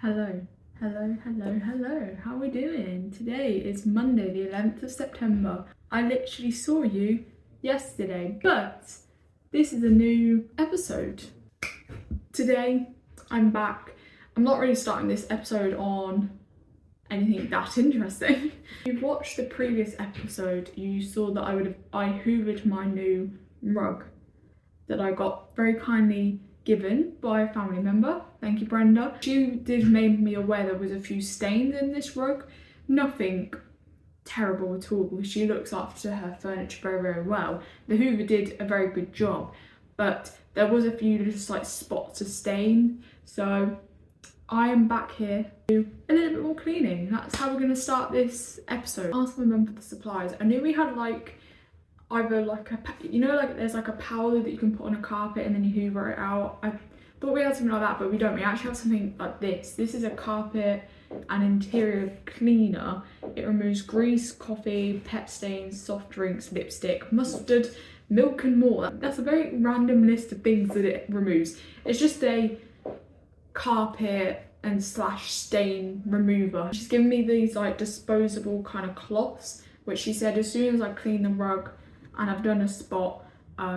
Hello, hello. How are we doing? Today is Monday, the 11th of September. I literally saw you yesterday, but this is a new episode. Today, I'm back. I'm not really starting this episode on anything that interesting. If you've watched the previous episode, you saw that I hoovered my new rug that I got very kindly given by a family member. Thank you, Brenda. She did make me aware there was a few stains in this rug. Nothing terrible at all because she looks after her furniture very well. The hoover did a very good job, but there was a few just like spots of stain. So I am back here to do a little bit more cleaning. That's how we're going to start this episode. Ask my mum for the supplies. I knew we had like either like like there's like a powder that you can put on a carpet and then you hoover it out. I thought we had something like that, but we don't. We actually have something like this. This is a carpet and interior cleaner. It removes grease, coffee, pet stains, soft drinks, lipstick, mustard, milk and more. That's a very random list of things that it removes. It's just a carpet and slash stain remover. She's given me these like disposable kind of cloths, which she said as soon as I clean the rug and I've done a spot,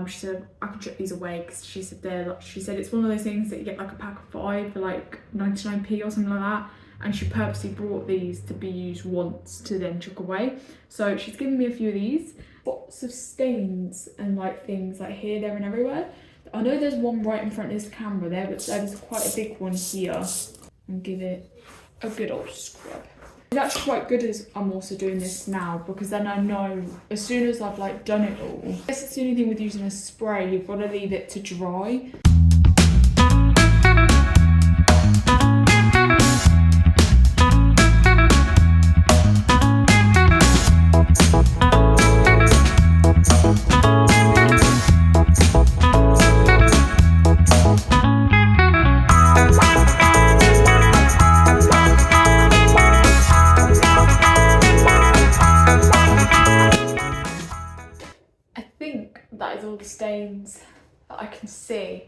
she said I can chuck these away because she said it's one of those things that you get like a pack of 5 for like 99p or something like that, and she purposely brought these to be used once to then chuck away. So she's given me a few of these. Lots of stains and like things like here, there and everywhere. I know there's one right in front of this camera there, but there's quite a big one here. And give it a good old scrub. It's actually quite good as I'm also doing this now, because then I know as soon as I've like done it all. I guess it's the only thing with using a spray, you've got to leave it to dry. That is all the stains that I can see.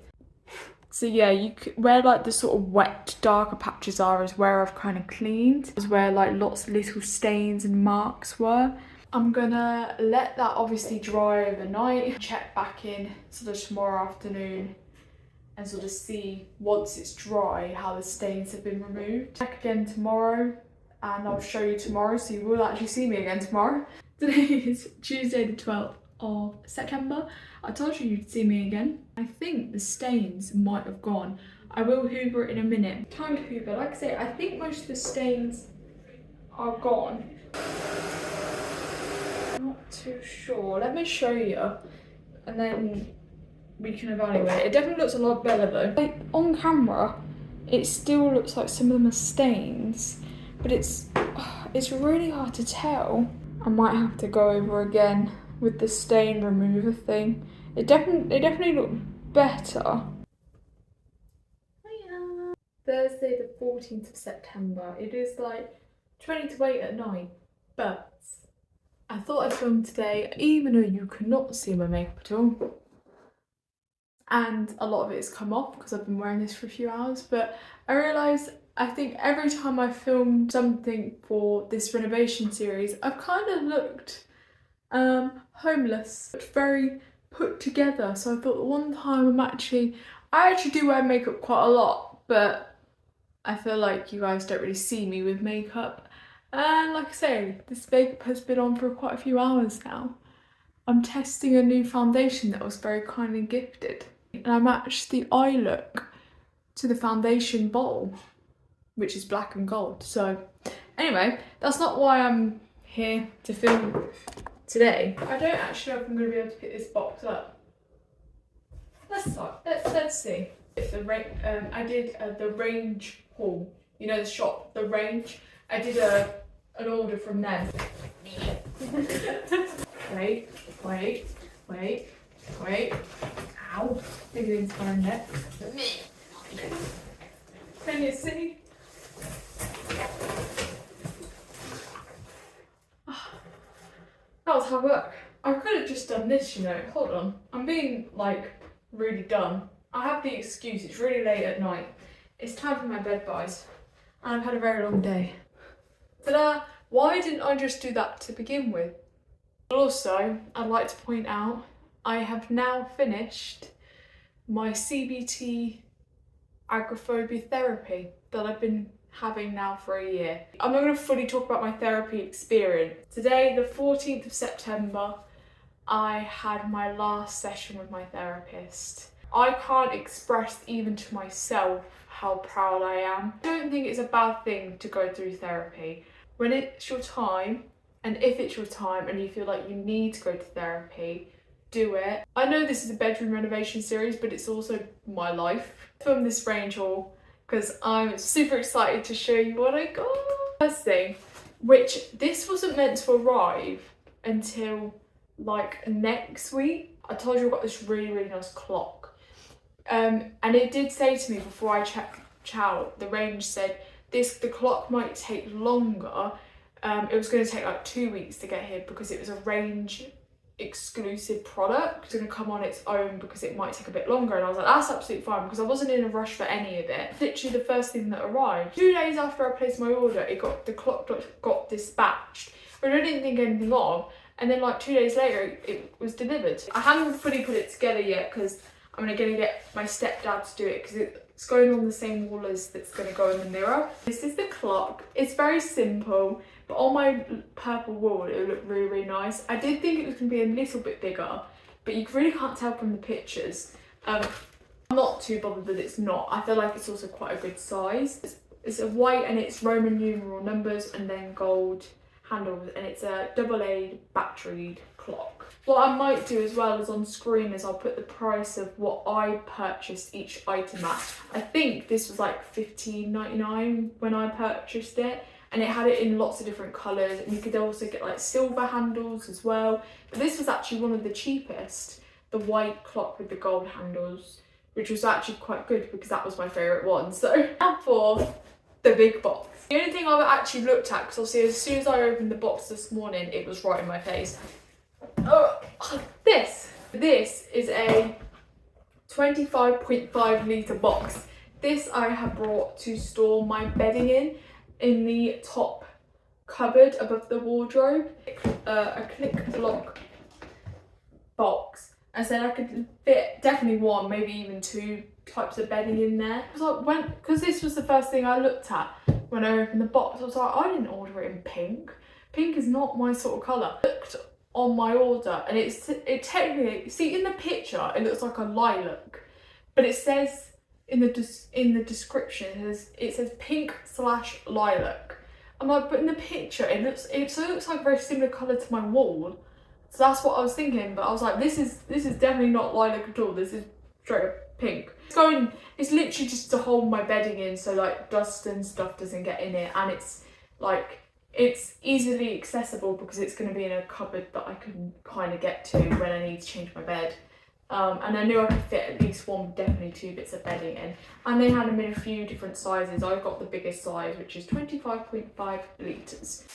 So yeah, where like the sort of wet darker patches are is where I've kind of cleaned. Is where like lots of little stains and marks were. I'm gonna let that obviously dry overnight. Check back in sort of tomorrow afternoon and sort of see once it's dry how the stains have been removed. Check again tomorrow and I'll show you tomorrow, so you will actually see me again tomorrow. Today is Tuesday the 12th of September. I told you you'd see me again. I think the stains might have gone. I will hoover it in a minute. Time to hoover. Like I say, I think most of the stains are gone. Not too sure. Let me show you and then we can evaluate. It definitely looks a lot better though. Like on camera, it still looks like some of them are stains, but it's really hard to tell. I might have to go over again with the stain remover thing. It definitely looked better. Hiya. Thursday the 14th of September. It is like 20 to 8 at night, but I thought I'd film today even though you cannot see my makeup at all. And a lot of it has come off because I've been wearing this for a few hours, but I realised I think every time I filmed something for this renovation series, I've kind of looked homeless, but very put together. So I thought one time I actually do wear makeup quite a lot, but I feel like you guys don't really see me with makeup. And like I say, this makeup has been on for quite a few hours now. I'm testing a new foundation that was very kindly gifted, and I matched the eye look to the foundation bowl, which is black and gold. So anyway, that's not why I'm here to film today. I don't actually know if I'm going to be able to pick this box up. Let's see. I did the Range haul. You know the shop, the Range. I did an order from them. Wait. Ow. Everything's going it. Can you see? That was hard work. I could have just done this, you know. Hold on. I'm being like really dumb. I have the excuse, it's really late at night. It's time for my bed buys. and I've had a very long day. Ta-da! Why didn't I just do that to begin with? Also, I'd like to point out I have now finished my CBT agoraphobia therapy that I've been having now for a year. I'm not going to fully talk about my therapy experience. Today, the 14th of September, I had my last session with my therapist. I can't express even to myself how proud I am. I don't think it's a bad thing to go through therapy. When it's your time, and if it's your time and you feel like you need to go to therapy, do it. I know this is a bedroom renovation series, but it's also my life. From this range haul because I'm super excited to show you what I got. First thing, which this wasn't meant to arrive until like next week. I told you I got this really nice clock, and it did say to me before I checked out, the range said the clock might take longer. It was going to take like 2 weeks to get here because it was a range exclusive product. It's going to come on its own because it might take a bit longer, and I was like, that's absolutely fine because I wasn't in a rush for any of it. Literally the first thing that arrived, 2 days after I placed my order, the clock got dispatched, but I didn't think anything of, and then like 2 days later it was delivered. I haven't fully put it together yet because I'm going to get my stepdad to do it because it's going on the same wall as that's going to go in the mirror. This is the clock. It's very simple, but on my purple wall it would look really nice. I did think it was going to be a little bit bigger, but you really can't tell from the pictures. I'm not too bothered that it's not. I feel like it's also quite a good size. It's a white and it's Roman numeral numbers and then gold handles, and it's a AA batteried clock. What I might do as well as on screen is I'll put the price of what I purchased each item at. I think this was like $15.99 when I purchased it, and it had it in lots of different colours, and you could also get like silver handles as well. But this was actually one of the cheapest, the white clock with the gold handles, which was actually quite good because that was my favourite one. So now for the big box. The only thing I've actually looked at, because obviously as soon as I opened the box this morning, it was right in my face. Oh, this is a 25.5 litre box. This I have brought to store my bedding in the top cupboard above the wardrobe. A click lock box. I said I could fit definitely one, maybe even 2 types of bedding in there. Because this was the first thing I looked at when I opened the box. I was like, I didn't order it in pink. Pink is not my sort of colour. I looked on my order and it technically, see in the picture it looks like a lilac, but it says in the description it says pink/lilac. I'm like, but in the picture it looks like a very similar colour to my wall. So that's what I was thinking, but I was like, this is definitely not lilac at all. This is straight up pink. It's literally just to hold my bedding in so like dust and stuff doesn't get in it, and it's like it's easily accessible because it's going to be in a cupboard that I can kind of get to when I need to change my bed. And I knew I could fit at least one, definitely 2 bits of bedding in. And they had them in a few different sizes. I got the biggest size, which is 25.5 litres.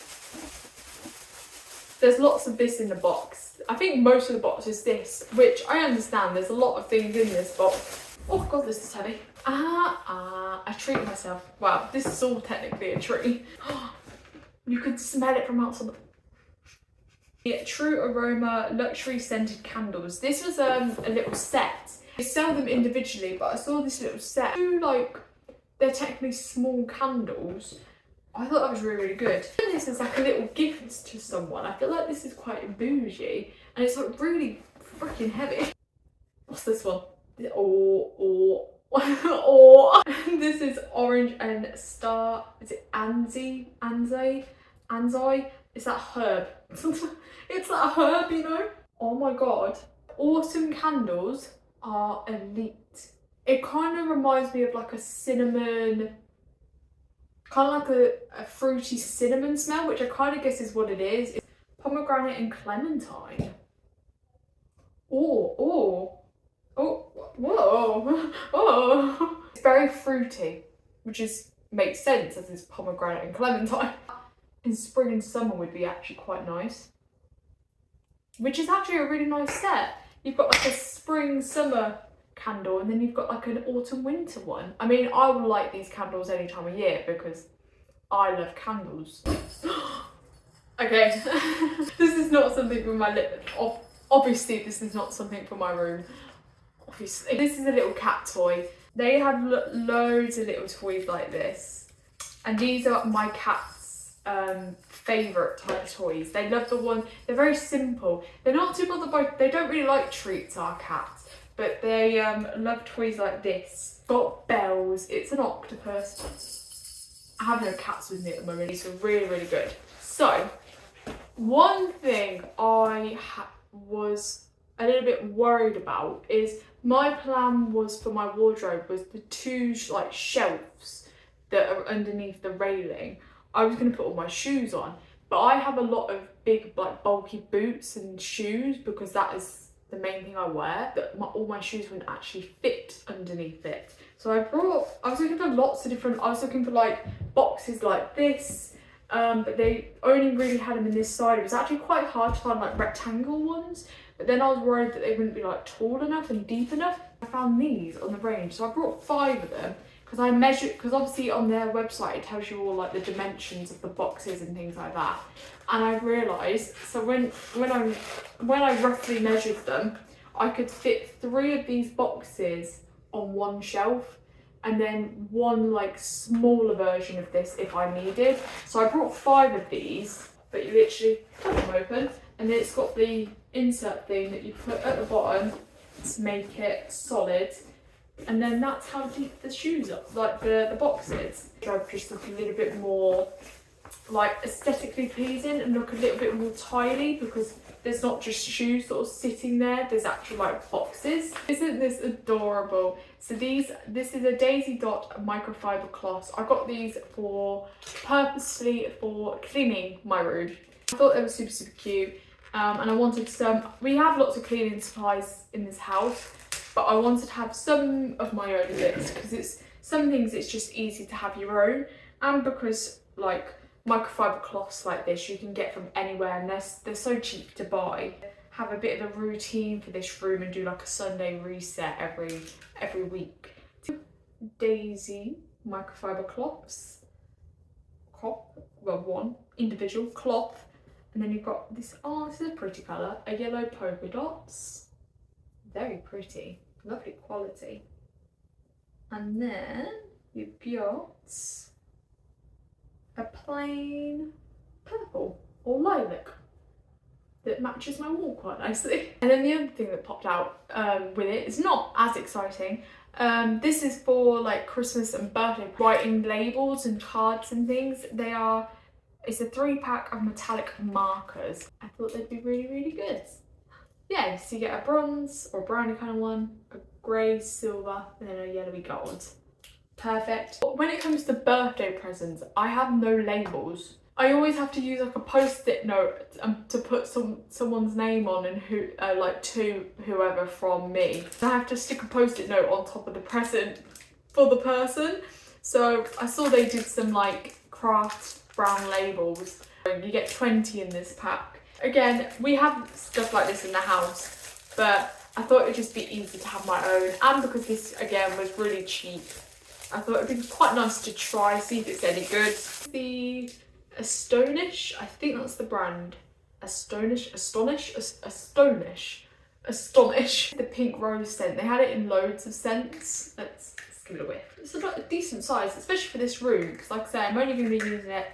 There's lots of this in the box. I think most of the box is this, which I understand. There's a lot of things in this box. Oh god, this is heavy. I treat myself. Wow, this is all technically a treat. You could smell it from outside. Yeah, True Aroma luxury scented candles. This was a little set. They sell them individually, but I saw this little set. They're technically small candles. I thought that was really good. And this is like a little gift to someone. I feel like this is quite bougie, and it's like really freaking heavy. What's this one? Oh. This is orange and star. Is it Anzai? Is that herb? It's that herb, you know? Oh my god. Autumn candles are elite. It kind of reminds me of like a cinnamon, kind of like a fruity cinnamon smell, which I kind of guess is what it is. It's pomegranate and clementine. Whoa. It's very fruity, which makes sense as it's pomegranate and clementine. In spring and summer would be actually quite nice. Which is actually a really nice set. You've got like a spring summer candle, and then you've got like an autumn winter one. I mean, I will light these candles any time of year because I love candles. Okay, this is not something for my obviously this is not something for my room. Obviously, this is a little cat toy. They have loads of little toys like this, and these are my cat's favourite type of toys. They love the one. They're very simple. They're not too bothered by. They don't really like treats, our cats, but they love toys like this. Got bells. It's an octopus. I have no cats with me at the moment. These are really, really good. So, one thing I was a little bit worried about is my plan was for my wardrobe was the two like shelves that are underneath the railing. I was going to put all my shoes on, but I have a lot of big like bulky boots and shoes because that is the main thing I wear, that all my shoes wouldn't actually fit underneath it. So I was looking for lots of different, I was looking for like boxes like this, but they only really had them in this side. It was actually quite hard to find like rectangle ones, but then I was worried that they wouldn't be like tall enough and deep enough. I found these on the range, so I brought 5 of them because I measured, because obviously on their website it tells you all like the dimensions of the boxes and things like that. And I realised, so when I roughly measured them, I could fit 3 of these boxes on one shelf, and then one like smaller version of this if I needed. So I brought 5 of these, but you literally put them open, and then it's got the insert thing that you put at the bottom to make it solid, and then that's how deep the shoes are, like the boxes. I just look a little bit more like aesthetically pleasing and look a little bit more tidy because there's not just shoes sort of sitting there, there's actually like boxes. Isn't this adorable? So this is a Daisy Dot microfiber cloths. I got these purposely for cleaning my room. I thought they were super, super cute. And I wanted some, we have lots of cleaning supplies in this house, but I wanted to have some of my own bits because it's some things it's just easy to have your own, and because like microfiber cloths like this you can get from anywhere and they're so cheap to buy. Have a bit of a routine for this room and do like a Sunday reset every week. Daisy microfiber cloths. One individual cloth, and then you've got this. Oh, this is a pretty colour. A yellow polka dots. Very pretty, lovely quality. And then you've got a plain purple or lilac that matches my wall quite nicely. And then the other thing that popped out with it is not as exciting. This is for like Christmas and birthday writing labels and cards and things. It's a 3-pack of metallic markers. I thought they'd be really, really good. Yeah, so you get a bronze or brownie kind of one, a grey, silver, and then a yellowy gold. Perfect. When it comes to birthday presents, I have no labels. I always have to use like a post-it note to put someone's name on and to whoever from me. I have to stick a post-it note on top of the present for the person. So I saw they did some like craft brown labels. You get 20 in this pack. Again, we have stuff like this in the house, but I thought it would just be easy to have my own, and because this again was really cheap, I thought it'd be quite nice to try, see if it's any good. The Astonish, I think that's the brand. Astonish. The pink rose scent. They had it in loads of scents. Let's give it a whiff. It's a decent size, especially for this room, because like I say, I'm only going to be using it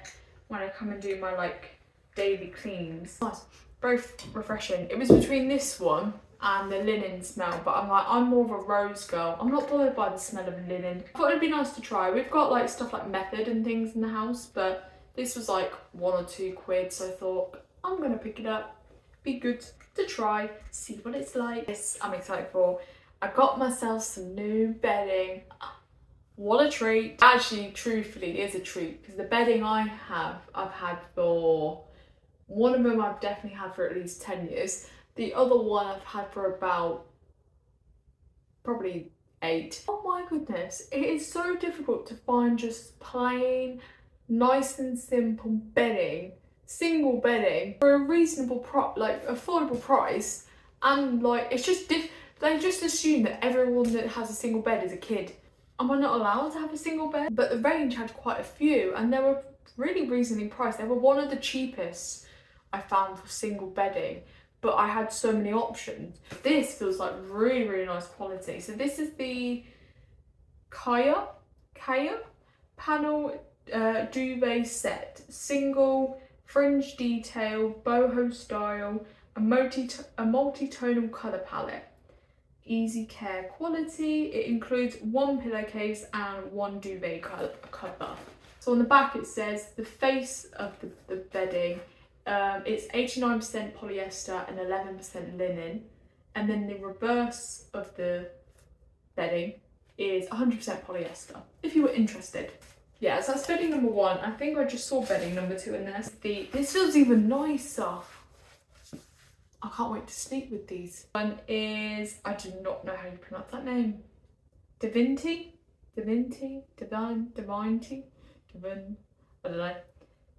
when I come and do my like daily cleans. Nice, very refreshing. It was between this one and the linen smell, but I'm more of a rose girl. I'm not bothered by the smell of linen. I thought it'd be nice to try. We've got like stuff like Method and things in the house, but this was like 1 or 2 quid, so I thought I'm gonna pick it up. Be good to try, see what it's like. This I'm excited for. I got myself some new bedding. What a treat. Actually, truthfully, it is a treat because the bedding I've had for, one of them I've definitely had for at least 10 years. The other one I've had for about probably 8. Oh my goodness, it is so difficult to find just plain, nice and simple bedding, single bedding for a reasonable affordable price, and like it's just They just assume that everyone that has a single bed is a kid. Am I not allowed to have a single bed? But the range had quite a few and they were really reasonably priced. They were one of the cheapest I found for single bedding, but I had so many options. This feels like really, really nice quality. So this is the Kaya panel duvet set, single, fringe detail, boho style, a multi-tonal colour palette. Easy care quality. It includes one pillowcase and one duvet cover. So on the back it says the face of the bedding, it's 89% polyester and 11% linen, and then the reverse of the bedding is 100% polyester, if you were interested. Yeah, so that's bedding number 1. I think I just saw bedding number 2 in there. This feels even nicer. I can't wait to sleep with these. One is, I do not know how you pronounce that name. Divinity, I don't know.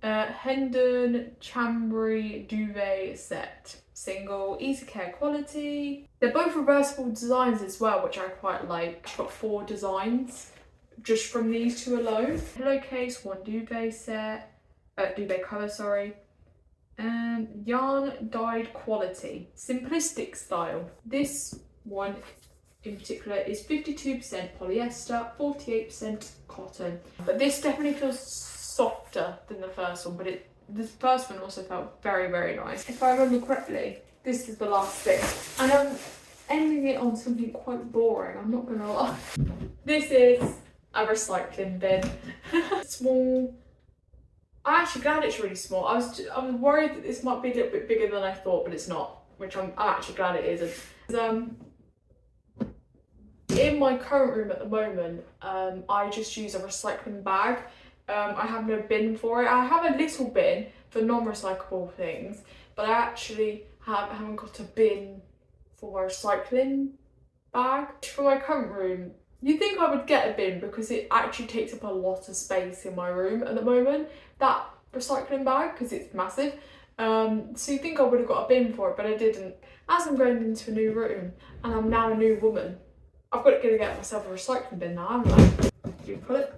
Hendon Chambry duvet set, single, easy care quality. They're both reversible designs as well, which I quite like. I've got 4 designs just from these 2 alone. Pillowcase, 1 duvet set, duvet cover, sorry. And yarn dyed quality, simplistic style. This one in particular is 52% polyester, 48% cotton. But this definitely feels softer than the first one, but the first one also felt very, very nice. If I remember correctly, this is the last bit. And I'm ending it on something quite boring, I'm not gonna lie. This is a recycling bin. Small. I'm actually glad it's really small. I was worried that this might be a little bit bigger than I thought, but it's not, which I'm actually glad it isn't. In my current room at the moment, I just use a recycling bag. I have no bin for it. I have a little bin for non-recyclable things, but I actually haven't got a bin for a recycling bag. For my current room, you'd think I would get a bin because it actually takes up a lot of space in my room at the moment, that recycling bag, because it's massive. So you'd think I would have got a bin for it, but I didn't. As I'm going into a new room and I'm now a new woman, I've got to get myself a recycling bin now, haven't I? You put it,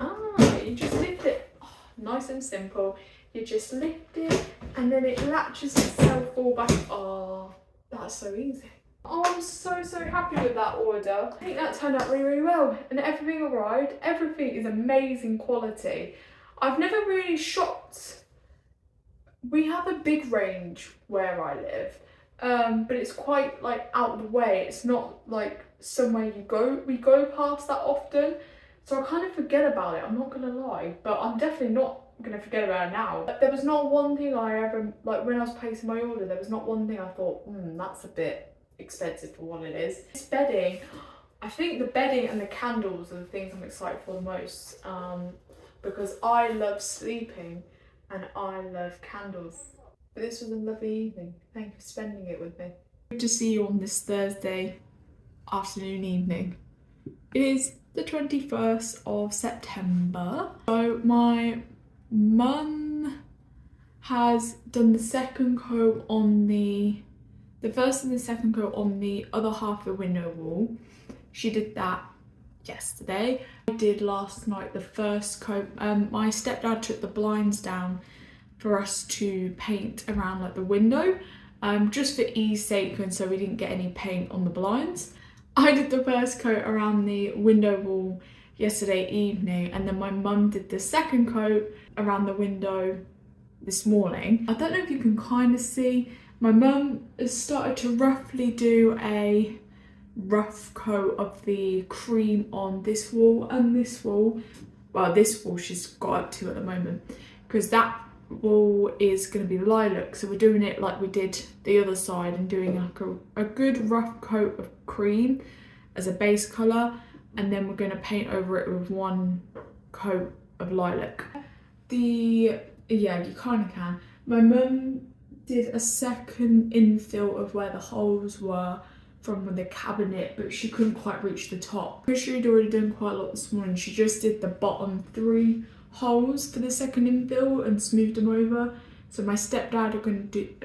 you just lift it. Oh, nice and simple. You just lift it and then it latches itself all back. Oh, that's so easy. Oh, I'm so happy with that order. I think that turned out really, really well and everything arrived. Everything is amazing quality. I've never really shopped. We have a big range where I live, but it's quite like out of the way. It's not like somewhere we go past that often, so I kind of forget about it, I'm not gonna lie, but I'm definitely not gonna forget about it now. But there was not one thing I ever, like when I was placing my order, there was not one thing I thought, that's a bit expensive for what it is. This bedding, I think the bedding and the candles are the things I'm excited for the most, because I love sleeping and I love candles. But this was a lovely evening. Thank you for spending it with me. Good to see you on this Thursday afternoon, evening. It is the 21st of September. So my mum has done the second coat on the first and the second coat on the other half of the window wall. She did that yesterday. I did last night the first coat. My stepdad took the blinds down for us to paint around like the window, just for ease sake and so we didn't get any paint on the blinds. I did the first coat around the window wall yesterday evening, and then my mum did the second coat around the window this morning. I don't know if you can kind of see, my mum has started to roughly do a rough coat of the cream on this wall and this wall. Well, this wall she's got up to at the moment, because that wall is going to be lilac, so we're doing it like we did the other side and doing like a good rough coat of cream as a base colour, and then we're going to paint over it with one coat of lilac. Yeah, you kind of can. My mum did a second infill of where the holes were from the cabinet, but she couldn't quite reach the top. Because she'd already done quite a lot this morning, she just did the bottom 3 holes for the second infill and smoothed them over. So my stepdad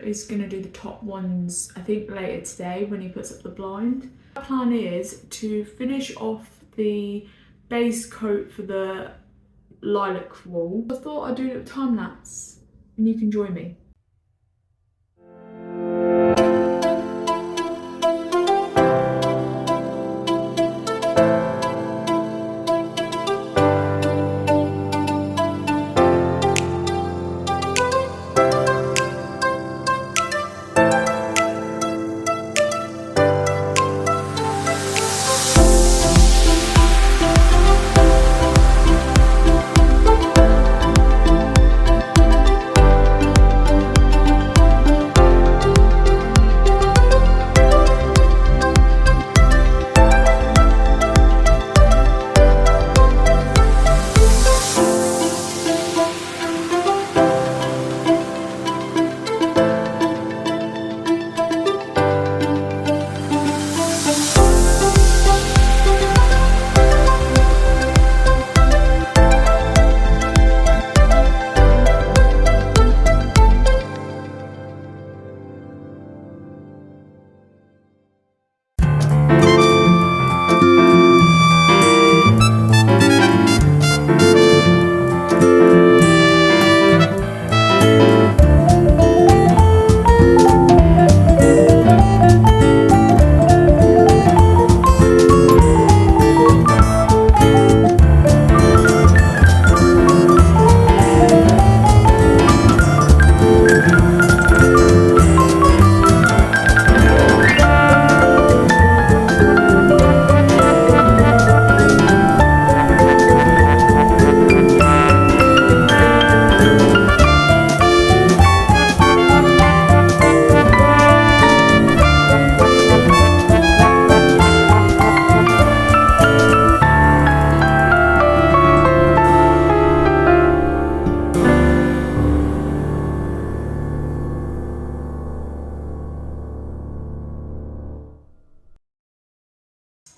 is gonna do the top ones, I think later today when he puts up the blind. My plan is to finish off the base coat for the lilac wall. I thought I'd do a little time lapse and you can join me.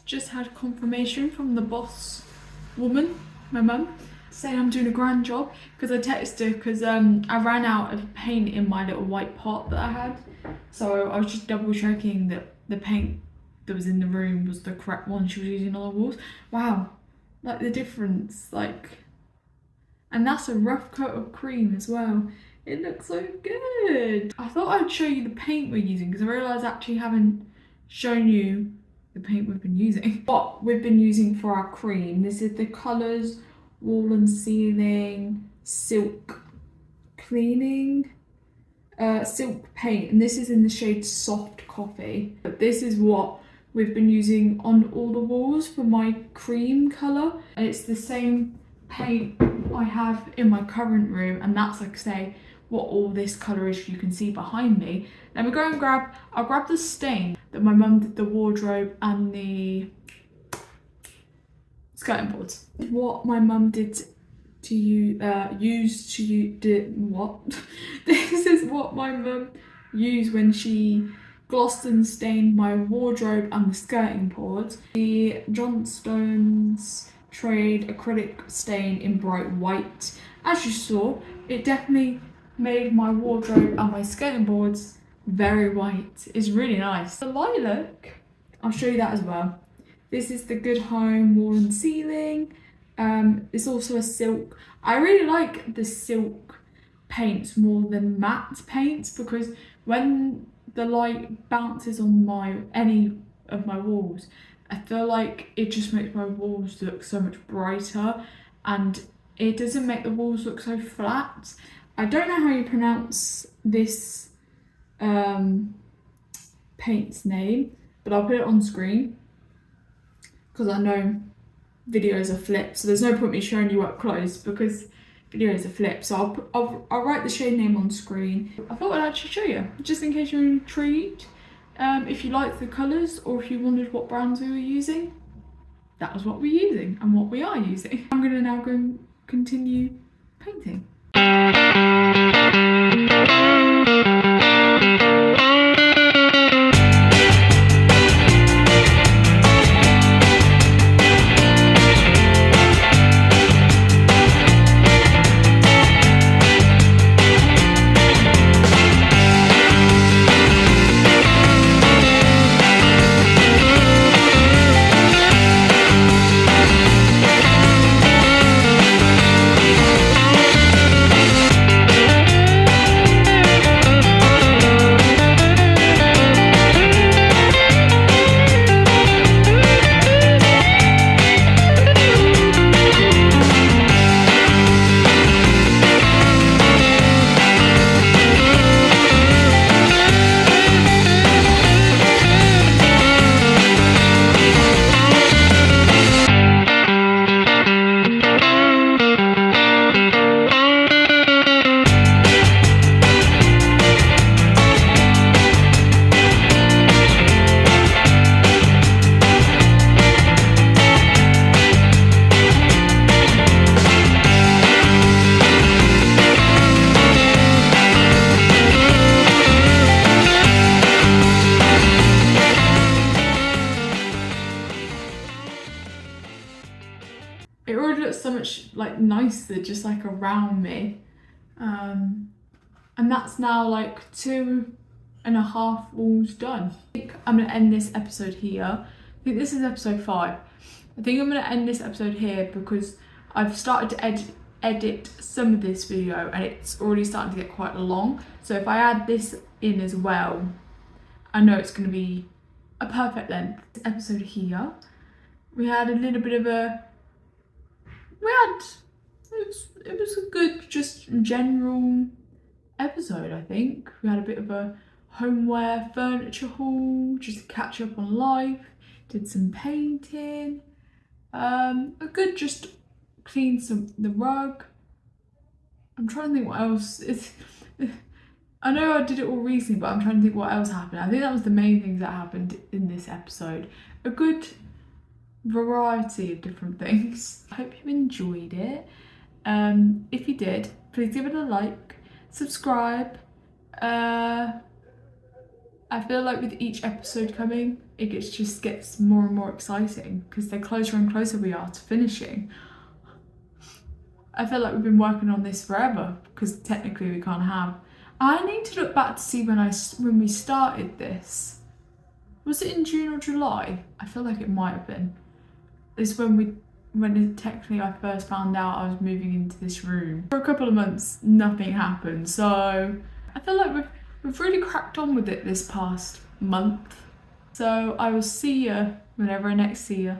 Just had confirmation from the boss woman, my mum, saying I'm doing a grand job, because I texted her because I ran out of paint in my little white pot that I had. So I was just double checking that the paint that was in the room was the correct one she was using on the walls. Wow, like the difference, like, and that's a rough coat of cream as well. It looks so good. I thought I'd show you the paint we're using because I realised I actually haven't shown you the paint we've been using. What we've been using for our cream, this is the Colours Wall and Ceiling Silk Cleaning Silk Paint, and this is in the shade Soft Coffee. But this is what we've been using on all the walls for my cream colour, and it's the same paint I have in my current room, and that's, like I say, what all this colour is you can see behind me. Let me go and I'll grab the stain that my mum did the wardrobe and the skirting boards. What my mum did to you, This is what my mum used when she glossed and stained my wardrobe and the skirting boards. The Johnstone's Trade acrylic stain in bright white. As you saw, it definitely made my wardrobe and my skirting boards very white. It's really nice. The lilac, I'll show you that as well. This is the Good Home Wall and Ceiling. It's also a silk. I really like the silk paints more than matte paints, because when the light bounces on any of my walls, I feel like it just makes my walls look so much brighter, and it doesn't make the walls look so flat. I don't know how you pronounce this paint's name, but I'll put it on screen because I know videos are flipped, so there's no point me showing you up close because videos are flipped. So I'll write the shade name on screen. I thought I'd actually show you, just in case you're intrigued. If you liked the colours or if you wondered what brands we were using, that was what we're using and what we are using. I'm gonna now go and continue painting. nicer just like around me. And that's now like 2.5 walls done. I think I'm gonna end this episode here. I think this is episode 5. I think I'm gonna end this episode here because I've started to edit some of this video and it's already starting to get quite long. So if I add this in as well, I know it's gonna be a perfect length. This episode here, we had a little bit of a, it was a good just general episode. I think we had a bit of a homeware furniture haul, just to catch up on life, did some painting, a good just clean the rug. I'm trying to think what else. I know I did it all recently, but I'm trying to think what else happened. I think that was the main things that happened in this episode. A good variety of different things. I hope you enjoyed it. If you did, please give it a like, subscribe. I feel like with each episode coming, it just gets more and more exciting because the closer and closer we are to finishing. I feel like we've been working on this forever because technically we can't have. I need to look back to see when we started this. Was it in June or July? I feel like it might have been. It's when technically I first found out I was moving into this room. For a couple of months, nothing happened. So I feel like we've really cracked on with it this past month. So I will see you whenever I next see you.